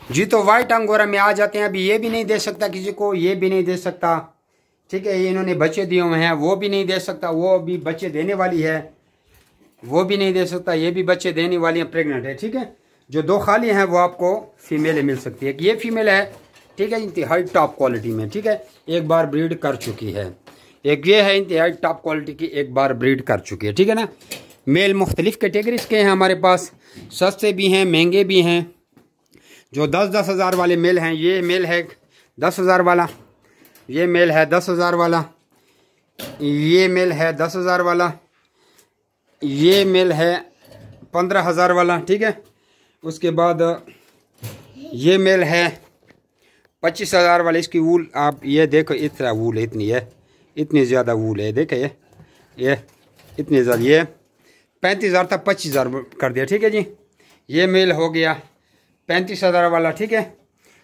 जी। तो white angora में आ जाते हैं। अभी ये भी नहीं दे सकता किसी को, ये भी नहीं दे सकता, ठीक है। ये इन्होंने बच्चे दिए हुए हैं, वो भी नहीं दे सकता, वो अभी बच्चे देने वाली है, वो भी नहीं दे सकता, ये भी बच्चे देने वाली है, प्रेग्नेंट है, ठीक है। जो दो खाली हैं वो आपको फीमेल मिल सकती है। ये फीमेल है, ठीक है, इंतहाई टॉप क्वालिटी में, ठीक है, एक बार ब्रीड कर चुकी है। एक ये है इंतहाई टॉप क्वालिटी की, एक बार ब्रीड कर चुकी है, ठीक है ना। मेल मुख्तलिफ कैटेगरीज के हैं हमारे पास, सस्ते भी हैं, महंगे भी हैं। जो 10-10 हज़ार वाले मेल हैं, ये मेल है 10 हज़ार वाला, ये मेल है 10 हज़ार वाला, ये मेल है 10 हज़ार वाला, ये मेल है 15 हज़ार वाला, ठीक है। उसके बाद ये मेल है 25 हज़ार वाला। इसकी वूल आप ये देखो, इतना वूल है, इतनी है, इतनी ज़्यादा वूल है, देखे ये इतनी ज़्यादा, ये 35 हज़ार था, 25 हज़ार कर दिया, ठीक है जी। ये मेल हो गया 35 हज़ार वाला, ठीक है।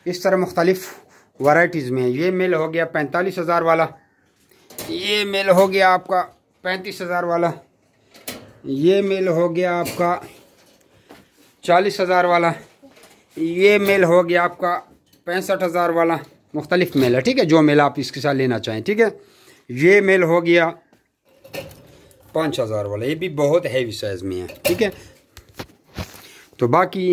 इस तरह मुख्तलिफ वैराइटीज़ में ये मेल हो गया 45 हज़ार वाला, ये मेल हो गया आपका 35 हज़ार वाला, ये मेल हो गया आपका 40 हज़ार वाला, ये मेल हो गया आपका 65 हज़ार वाला। मुख्तलिफ मेल है, ठीक है, जो मेल आप इसके साथ लेना चाहें, ठीक है। ये मेल हो गया 5 हज़ार वाला, ये भी बहुत हैवी साइज़ में है, ठीक है। तो बाकी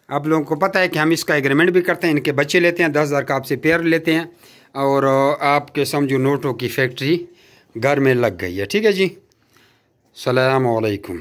आप लोगों को पता है कि हम इसका एग्रीमेंट भी करते हैं, इनके बच्चे लेते हैं, 10 हज़ार का आपसे पेयर लेते हैं, और आपके समझो नोटों की फैक्ट्री घर में लग गई है, ठीक है जी। सलाम अलैकुम।